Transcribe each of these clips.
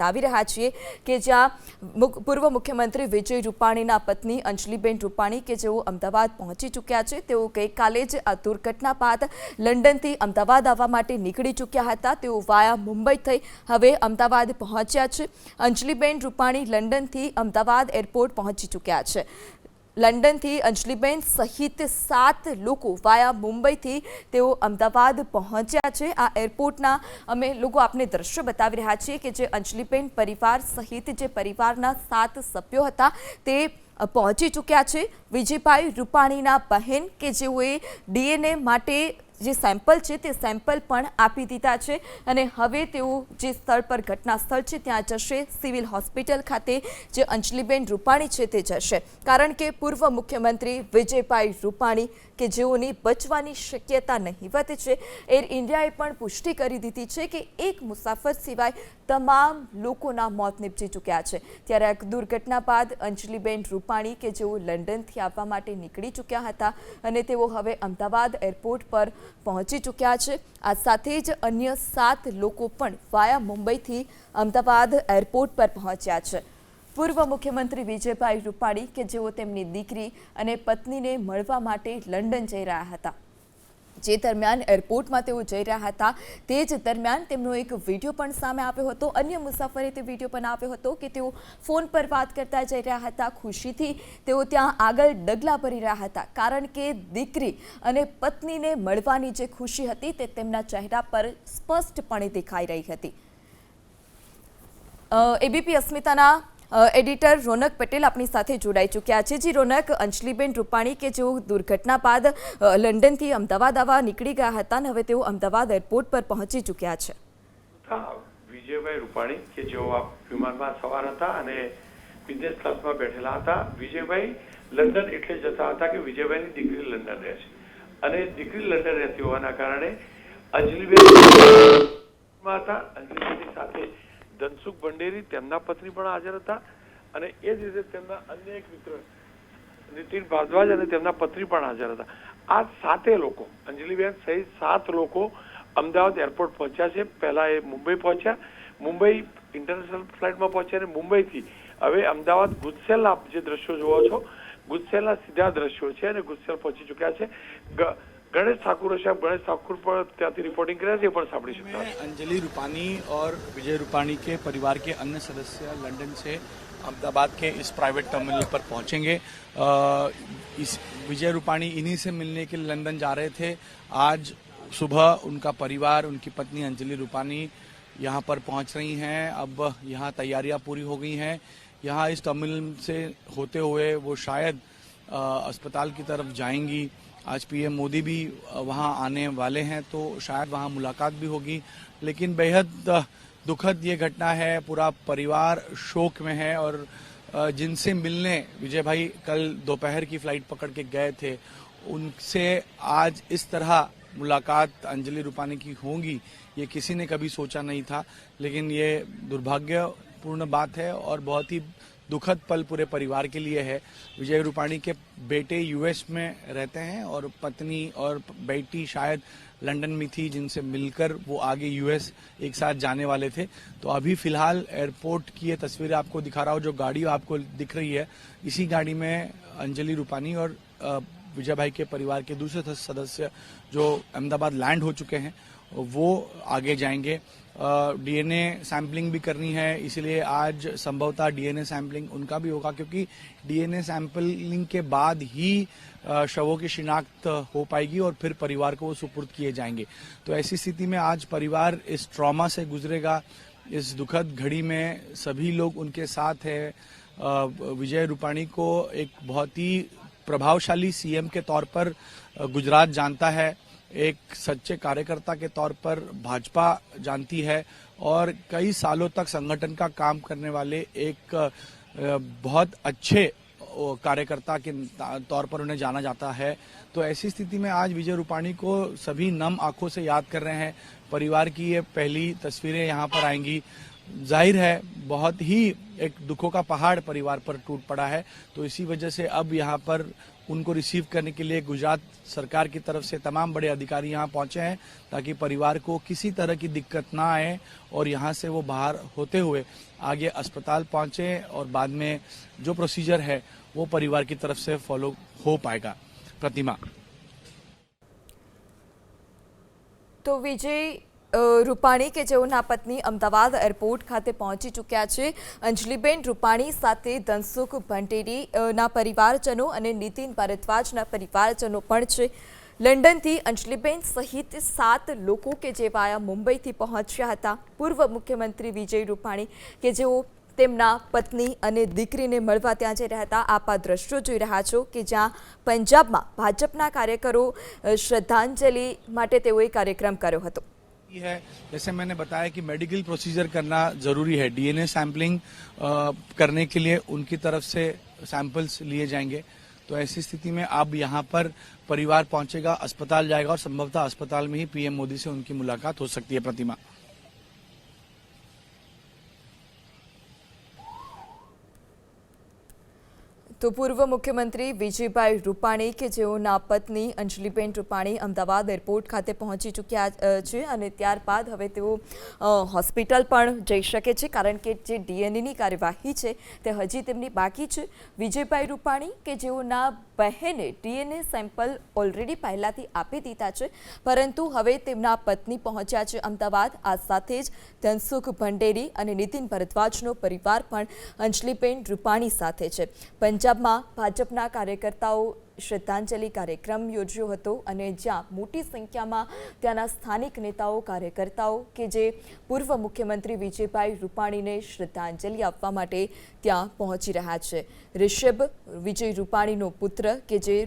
આવી રહ્યા છીએ કે જ્યાં પૂર્વ મુખ્યમંત્રી વિજય રૂપાણીના પત્ની અંજલિબેન રૂપાણી કે જેઓ અમદાવાદ પહોંચી ચૂક્યા છે તેઓ ગઈકાલે જ આ દુર્ઘટના બાદ લંડનથી અમદાવાદ આવવા માટે નીકળી ચૂક્યા હતા। તેઓ વાયા મુંબઈ થઈ હવે અમદાવાદ પહોંચ્યા છે। અંજલિબેન રૂપાણી લંડનથી અમદાવાદ એરપોર્ટ પહોંચી ચૂક્યા છે। લંડનથી અંજલિબેન સહિત 7 લોકો વાયા મુંબઈથી તેઓ અમદાવાદ પહોંચ્યા છે। આ એરપોર્ટના અમે લોકો આપને દ્રશ્ય બતાવી રહ્યા છીએ કે જે અંજલિબેન પરિવાર સહિત જે પરિવારના 7 સભ્યો હતા તે પહોંચી ચૂક્યા છે। વિજયભાઈ રૂપાણીના બહેન કે જેઓએ ડીએનએ માટે જે સેમ્પલ છે તે સેમ્પલ પણ આપી દીધા છે અને હવે તેઓ જે સ્થળ પર ઘટના સ્થળ છે ત્યાં જશે। સિવિલ હોસ્પિટલ ખાતે જે અંજલિબેન રૂપાણી છે તે જશે કારણ કે પૂર્વ મુખ્યમંત્રી વિજયભાઈ રૂપાણી કે જેઓની બચવાની શક્યતા નહીવત છે। એર ઇન્ડિયાએ પણ પુષ્ટિ કરી દીધી છે કે એક મુસાફર સિવાય તમામ લોકોના મોત નીપજી ચૂક્યા છે। ત્યારે આ દુર્ઘટના બાદ અંજલિબેન રૂપાણી કે જેઓ લંડનથી આવવા માટે નીકળી ચૂક્યા હતા અને તેઓ હવે અમદાવાદ એરપોર્ટ પર પહોંચી ચૂક્યા છે। આ સાથે જ અન્ય 7 લોકો પણ વાયા મુંબઈથી અમદાવાદ એરપોર્ટ પર પહોંચ્યા છે। પૂર્વ મુખ્યમંત્રી વિજયભાઈ રૂપાણી કે જેઓ તેમની દીકરી અને પત્નીને મળવા માટે લંડન જઈ રહ્યા હતા, જે દરમિયાન એરપોર્ટમાં તેઓ જઈ રહ્યા હતા તે જ દરમિયાન તેમનો એક વિડીયો પણ સામે આવ્યો હતો। અન્ય મુસાફરે તે વિડીયો પણ આવ્યો હતો કે તેઓ ફોન પર વાત કરતા જઈ રહ્યા હતા। ખુશીથી તેઓ ત્યાં આગળ ડગલા ભરી રહ્યા હતા કારણ કે દીકરી અને પત્નીને મળવાની જે ખુશી હતી તે તેમના ચહેરા પર સ્પષ્ટપણે દેખાઈ રહી હતી। એબીપી અસ્મિતાના એડિટર રોનક પટેલ આપણી સાથે જોડાઈ ચૂક્યા છે। જી રોનક, અંજલિબેન રૂપાણી કે જેઓ દુર્ઘટના બાદ લંડનથી અમદાવાદ આવવા નીકળી ગયા હતા અને હવે તેઓ અમદાવાદ એરપોર્ટ પર પહોંચી ચૂક્યા છે। વિજયભાઈ રૂપાણી કે જેઓ આ વિમાનમાં સવાર હતા અને બિઝનેસ ક્લાસમાં બેઠેલા હતા। વિજયભાઈ લંડન એટલે જતા હતા કે વિજયભાઈની દીકરી લંડન રહે છે અને દીકરી લંડન રહેતી હોવાના કારણે અંજલિબેન હતા। અંજલિબેનની સાથે ધનસુખ ભંડેરી તેમના પત્ની પણ હાજર હતા અને એ જ રીતે તેમના અન્ય એક મિત્ર નીતિન ભારદ્વાજ અને તેમના પત્ની પણ હાજર હતા। આ 7 લોકો અંજલિબેન સહિત 7 લોકો અમદાવાદ એરપોર્ટ પહોંચ્યા છે। પહેલા એ મુંબઈ પહોંચ્યા, મુંબઈ ઇન્ટરનેશનલ ફ્લાઇટમાં પહોંચ્યા અને મુંબઈથી હવે અમદાવાદ ગુજસેલના જે દ્રશ્યો જોવો છો ગુજસેલના સીધા દ્રશ્યો છે અને ગુજસેલ પહોંચી ચૂક્યા છે। गणेश ठाकुर साहब गणेश ठाकुर पर त्याती रिपोर्टिंग करे थे, पर सापड़ी सकता है। अंजलि रूपानी और विजय रूपाणी के परिवार के अन्य सदस्य लंदन से अहमदाबाद के इस प्राइवेट टर्मिनल पर पहुंचेंगे। इस विजय रूपाणी इन्हीं से मिलने के लिए लंदन जा रहे थे। आज सुबह उनका परिवार, उनकी पत्नी अंजलि रूपाणी यहाँ पर पहुंच रही हैं। अब यहाँ तैयारियां पूरी हो गई हैं। यहाँ इस टर्मिनल से होते हुए वो शायद अस्पताल की तरफ जाएंगी। आज पीएम मोदी भी वहां आने वाले हैं तो शायद वहां मुलाकात भी होगी। लेकिन बेहद दुखद ये घटना है, पूरा परिवार शोक में है और जिनसे मिलने विजय भाई कल दोपहर की फ्लाइट पकड़ के गए थे उनसे आज इस तरह मुलाकात अंजलि रूपाणी की होगी ये किसी ने कभी सोचा नहीं था। लेकिन ये दुर्भाग्यपूर्ण बात है और बहुत ही दुखद पल पूरे परिवार के लिए है। विजय रूपाणी के बेटे यूएस में रहते हैं और पत्नी और बेटी शायद लंदन में थी, जिनसे मिलकर वो आगे यूएस एक साथ जाने वाले थे। तो अभी फिलहाल एयरपोर्ट की ये तस्वीरें आपको दिखा रहा हूँ। जो गाड़ी आपको दिख रही है इसी गाड़ी में अंजलि रूपाणी और विजय भाई के परिवार के दूसरे सदस्य जो अहमदाबाद लैंड हो चुके हैं वो आगे जाएंगे। डीएनए सैंपलिंग भी करनी है, इसलिए आज संभवतः डीएनए सैंपलिंग उनका भी होगा क्योंकि डीएनए सैंपलिंग के बाद ही शवों की शिनाख्त हो पाएगी और फिर परिवार को वो सुपुर्द किए जाएंगे। तो ऐसी स्थिति में आज परिवार इस ट्रॉमा से गुजरेगा। इस दुखद घड़ी में सभी लोग उनके साथ है। विजय रूपाणी को एक बहुत ही प्रभावशाली सीएम के तौर पर गुजरात जानता है, एक सच्चे कार्यकर्ता के तौर पर भाजपा जानती है और कई सालों तक संगठन का काम करने वाले एक बहुत अच्छे कार्यकर्ता के तौर पर उन्हें जाना जाता है। तो ऐसी स्थिति में आज विजय रूपाणी को सभी नम आंखों से याद कर रहे हैं। परिवार की ये पहली तस्वीरें यहाँ पर आएंगी। जाहिर है बहुत ही एक दुखों का पहाड़ परिवार पर टूट पड़ा है। तो इसी वजह से अब यहाँ पर उनको रिसीव करने के लिए गुजरात सरकार की तरफ से तमाम बड़े अधिकारी यहाँ पहुंचे हैं, ताकि परिवार को किसी तरह की दिक्कत ना आए और यहाँ से वो बाहर होते हुए आगे अस्पताल पहुंचे और बाद में जो प्रोसीजर है वो परिवार की तरफ से फॉलो हो पाएगा। प्रतिमा। તો વિજય રૂપાણી કે જેઓના પત્ની અમદાવાદ એરપોર્ટ ખાતે પહોંચી ચૂક્યા છે, અંજલિબેન રૂપાણી સાથે ધનસુખ ભંટેરીના પરિવારજનો અને નીતિન ભારદ્વાજના પરિવારજનો પણ છે। લંડનથી અંજલિબેન સહિત 7 લોકો કે જેવા મુંબઈથી પહોંચ્યા હતા। પૂર્વ મુખ્યમંત્રી વિજય રૂપાણી કે જેઓ તેમના પત્ની અને દીકરીને મળવા ત્યાં જઈ રહ્યા હતા। આપ આ દ્રશ્યો જોઈ રહ્યા છો કે જ્યાં પંજાબમાં ભાજપના કાર્યકરો શ્રદ્ધાંજલિ માટે તેઓએ કાર્યક્રમ કર્યો હતો। है जैसे मैंने बताया कि मेडिकल प्रोसीजर करना जरूरी है। डीएनए सैंपलिंग करने के लिए उनकी तरफ से सैंपल्स लिए जाएंगे। तो ऐसी स्थिति में अब यहाँ पर परिवार पहुंचेगा, अस्पताल जाएगा और संभवतः अस्पताल में ही पीएम मोदी से उनकी मुलाकात हो सकती है। प्रतिमा। તો પૂર્વ મુખ્યમંત્રી વિજયભાઈ રૂપાણી કે જેઓના પત્ની અંજલિબેન રૂપાણી અમદાવાદ એરપોર્ટ ખાતે પહોંચી ચૂક્યા છે અને ત્યારબાદ હવે તેઓ હોસ્પિટલ પણ જઈ શકે છે, કારણ કે જે ડીએનએની કાર્યવાહી છે તે હજી તેમની બાકી છે। વિજયભાઈ રૂપાણી કે જેઓના બહેને ડીએનએ સેમ્પલ ઓલરેડી પહેલાંથી આપી દીધા છે, પરંતુ હવે તેમના પત્ની પહોંચ્યા છે અમદાવાદ। આ સાથે જ ધનસુખ ભંડેરી અને નીતિન ભારદ્વાજનો પરિવાર પણ અંજલિબેન રૂપાણી સાથે છે। પંજાબમાં ભાજપના કાર્યકર્તાઓ શ્રદ્ધાંજલિ કાર્યક્રમ યોજ્યો હતો અને જ્યાં મોટી સંખ્યામાં ત્યાંના સ્થાનિક નેતાઓ કાર્યકર્તાઓ કે જે પૂર્વ મુખ્યમંત્રી વિજયભાઈ રૂપાણીને શ્રદ્ધાંજલિ આપવા માટે ત્યાં પહોંચી રહ્યા છે। ઋષભ વિજય રૂપાણીનો પુત્ર કે જે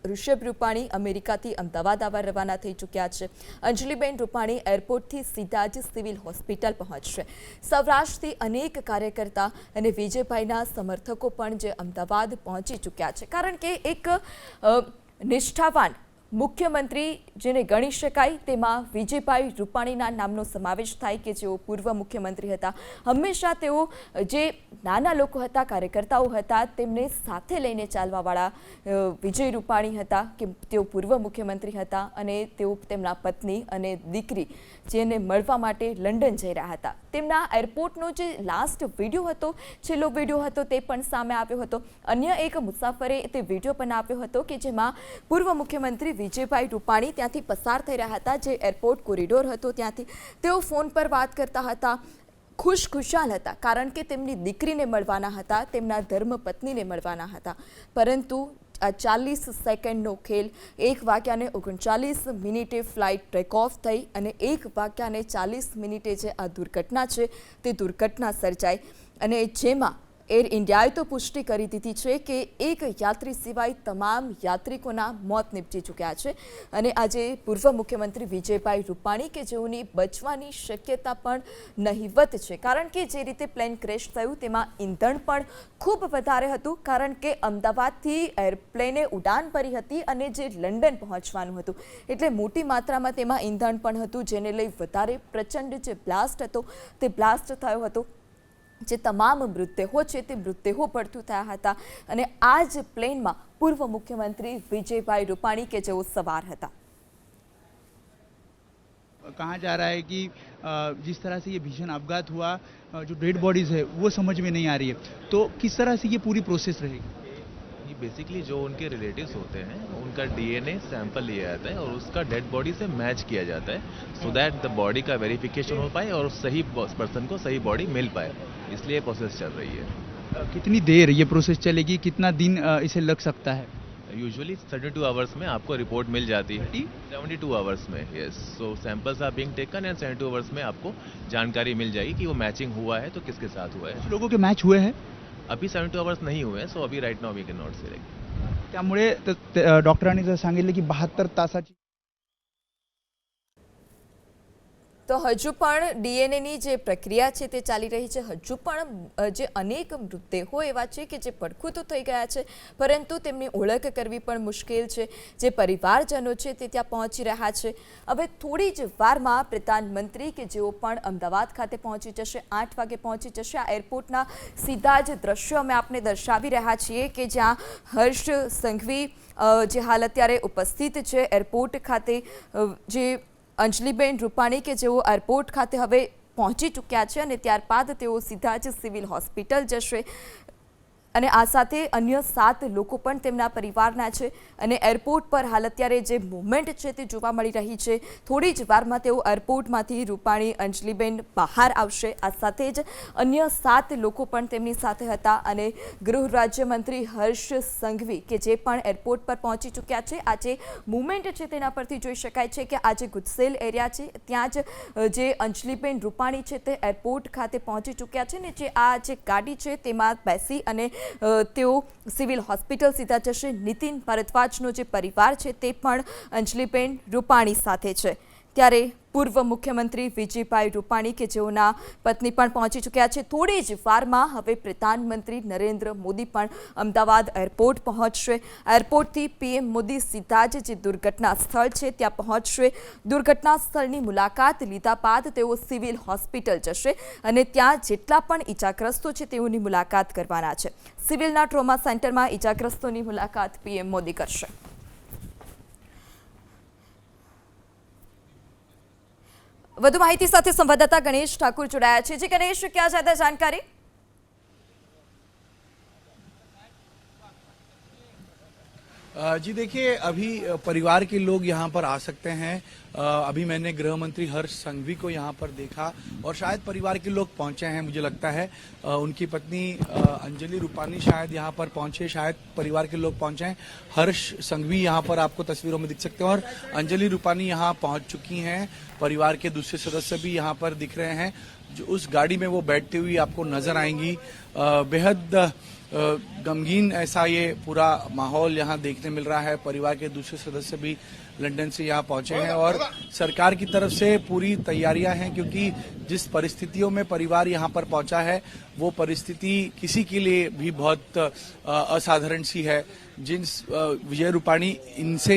ऋषभ रूपाणी अमेरिकाથી અમદાવાદ આવવા રવાના થઈ ચૂક્યા છે। અંજલિબેન રૂપાણી એરપોર્ટથી સીધા જ સિવિલ હોસ્પિટલ પહોંચશે। સૌરાષ્ટ્રથી અનેક કાર્યકર્તા અને વિજયભાઈના સમર્થકો પણ જે અમદાવાદ પહોંચી ચૂક્યા છે, કારણ કે એક નિષ્ઠાવાન મુખ્યમંત્રી જેને ગણી શકાય તેમાં વિજયભાઈ રૂપાણીના નામનો સમાવેશ થાય કે જેઓ પૂર્વ મુખ્યમંત્રી હતા। હંમેશા તેઓ જે નાના લોકો હતા, કાર્યકર્તાઓ હતા, તેમને સાથે લઈને ચાલવાવાળા વિજય રૂપાણી હતા કે તેઓ પૂર્વ મુખ્યમંત્રી હતા અને તેઓ તેમના પત્ની અને દીકરી જેને મળવા માટે લંડન જઈ રહ્યા હતા। તેમના એરપોર્ટનો જે લાસ્ટ વિડીયો હતો, છેલ્લો વિડીયો હતો તે પણ સામે આવ્યો હતો। અન્ય એક મુસાફરે તે વિડીયો બનાવ્યો હતો કે જેમાં પૂર્વ મુખ્યમંત્રી વિજયભાઈ રૂપાણી ત્યાંથી પસાર થઈ રહ્યા હતા, જે એરપોર્ટ કોરિડોર હતો ત્યાંથી તેઓ ફોન પર વાત કરતા હતા, ખુશખુશાલ હતા, કારણ કે તેમની દીકરીને મળવાના હતા, તેમના ધર્મપત્નીને મળવાના હતા। પરંતુ આ 40 સેકન્ડનો ખેલ 1 વાગ્યાને 39 ફ્લાઇટ ટેક ઓફ થઈ અને 1 વાગ્યાને 40 મિનિટે જે આ દુર્ઘટના છે તે દુર્ઘટના સર્જાઈ અને જેમાં એર ઇન્ડિયાએ તો પુષ્ટિ કરી દીધી છે કે એક યાત્રી સિવાય તમામ યાત્રિકોના મોત નીપજી ચૂક્યા છે અને આજે પૂર્વ મુખ્યમંત્રી વિજયભાઈ રૂપાણી કે જેઓની બચવાની શક્યતા પણ નહિવત છે, કારણ કે જે રીતે પ્લેન ક્રેશ થયું તેમાં ઈંધણ પણ ખૂબ વધારે હતું, કારણ કે અમદાવાદથી એરપ્લેને ઉડાન ભરી હતી અને જે લંડન પહોંચવાનું હતું એટલે મોટી માત્રામાં તેમાં ઈંધણ પણ હતું, જેને લઈ વધારે પ્રચંડ જે બ્લાસ્ટ હતો તે બ્લાસ્ટ થયો હતો। જે તમામ મૃતદેહો છે તે મૃતદેહો પડતું થયા હતા અને આ જ પ્લેનમાં પૂર્વ મુખ્યમંત્રી વિજયભાઈ રૂપાણી કે જેઓ સવાર હતા। कहा जा रहा है कि जिस तरह से ये भीषण अपघात हुआ, जो डेड बॉडीज है वो समझ में नहीं आ रही है, तो किस तरह से ये पूरी प्रोसेस रहेगी? ये बेसिकली जो उनके रिलेटिव्स होते हैं उनका डीएनए सैंपल लिया जाता है और उसका डेड बॉडी से मैच किया जाता है, सो दैट द बॉडी का वेरिफिकेशन हो पाए और सही पर्सन को सही बॉडी मिल पाए, इसलिए प्रोसेस चल रही है। कितनी देर ये प्रोसेस चलेगी, कितना दिन इसे लग सकता है? यूजुअली 32 आवर्स में आपको रिपोर्ट मिल जाती है। 72 आवर्स में, yes. So samples are being taken and 72 hours में आपको जानकारी मिल जाएगी कि वो मैचिंग हुआ है तो किसके साथ हुआ है। कुछ लोगों के मैच हुए हैं, अभी 72 आवर्स नहीं हुए हैं, सो अभी right now we can not say. त्यामुळे डॉक्टरांनी जर सांगितलं की 72 तासाची તો હજુ પણ ડીએનએની જે પ્રક્રિયા છે તે ચાલી રહી છે. હજુ પણ જે અનેક મૃતદેહો એવા છે કે જે પડખું તો થઈ ગયા છે, પરંતુ તેમની ઓળખ કરવી પણ મુશ્કેલ છે. જે પરિવારજનો છે તે ત્યાં પહોંચી રહ્યા છે. હવે થોડી જ વારમાં પ્રધાનમંત્રી કે જેઓ પણ અમદાવાદ ખાતે પહોંચી જશે, 8 વાગે પહોંચી જશે. આ એરપોર્ટના સીધા જ દ્રશ્યો અમે આપને દર્શાવી રહ્યા છીએ કે જ્યાં હર્ષ સંઘવી જે હાલ અત્યારે ઉપસ્થિત છે એરપોર્ટ ખાતે, જે અંજલિબેન રૂપાણી કે જેઓ એરપોર્ટ ખાતે હવે પહોંચી ચૂક્યા છે અને ત્યારબાદ તેઓ સીધા જ સિવિલ હોસ્પિટલ જશે. અને આ સાથે અન્ય 7 લોકો પણ તેમના પરિવારના છે. અને એરપોર્ટ પર હાલ અત્યારે જે મૂવમેન્ટ છે તે જોવા મળી રહી છે. થોડી જ વારમાં તેઓ એરપોર્ટમાંથી રૂપાણી અંજલિબેન બહાર આવશે. આ સાથે જ અન્ય 7 લોકો પણ તેમની સાથે હતા. અને ગૃહ રાજ્યમંત્રી હર્ષ સંઘવી કે જે પણ એરપોર્ટ પર પહોંચી ચૂક્યા છે. આ જે મૂવમેન્ટ છે તેના પરથી જોઈ શકાય છે કે આ જે ગુજસેલ એરિયા છે ત્યાં જ જે અંજલિબેન રૂપાણી છે તે એરપોર્ટ ખાતે પહોંચી ચૂક્યા છે. ને જે આ જે ગાડી છે તેમાં બેસી અને તેઓ સિવિલ હોસ્પિટલ સીધા જશે. નીતિન ભારદ્વાજનો જે પરિવાર છે તે પણ અંજલિબેન રૂપાણી સાથે છે. ત્યારે પૂર્વ મુખ્યમંત્રી વિજયભાઈ રૂપાણી કે જેઓના પત્ની પણ પહોંચી ચૂક્યા છે. થોડી જ વારમાં હવે પ્રધાનમંત્રી નરેન્દ્ર મોદી પણ અમદાવાદ એરપોર્ટ પહોંચશે. એરપોર્ટથી પીએમ મોદી સીધા જ જે દુર્ઘટના સ્થળ છે ત્યાં પહોંચશે. દુર્ઘટના સ્થળની મુલાકાત લીધા બાદ તેઓ સિવિલ હોસ્પિટલ જશે અને ત્યાં જેટલા પણ ઈજાગ્રસ્તો છે તેઓની મુલાકાત કરવાના છે. સિવિલના ટ્રોમા સેન્ટરમાં ઈજાગ્રસ્તોની મુલાકાત પીએમ મોદી કરશે. વધુ માહિતી સાથે સંવાદદાતા गणेश ठाकुर जुड़ाया है. जी गणेश, क्या ज्यादा जानकारी? जी देखिए, अभी परिवार के लोग यहाँ पर आ सकते हैं. अभी मैंने गृह मंत्री हर्ष संघवी को यहाँ पर देखा और शायद परिवार के लोग पहुँचे हैं. मुझे लगता है उनकी पत्नी अंजलि रूपाणी शायद यहाँ पर पहुँचे, शायद परिवार के लोग पहुँचे हैं. हर्ष संघवी यहाँ पर आपको तस्वीरों में दिख सकते हैं और अंजलि रूपाणी यहाँ पहुँच चुकी हैं. परिवार के दूसरे सदस्य भी यहाँ पर दिख रहे हैं. जो उस गाड़ी में वो बैठती हुई आपको नजर आएंगी. बेहद गमगीन ऐसा ये पूरा माहौल यहाँ देखने मिल रहा है. परिवार के दूसरे सदस्य भी लंदन से यहाँ पहुंचे हैं और सरकार की तरफ से पूरी तैयारियां हैं, क्योंकि जिस परिस्थितियों में परिवार यहाँ पर पहुंचा है वो परिस्थिति किसी के लिए भी बहुत असाधारण सी है. जिन विजय रूपाणी इनसे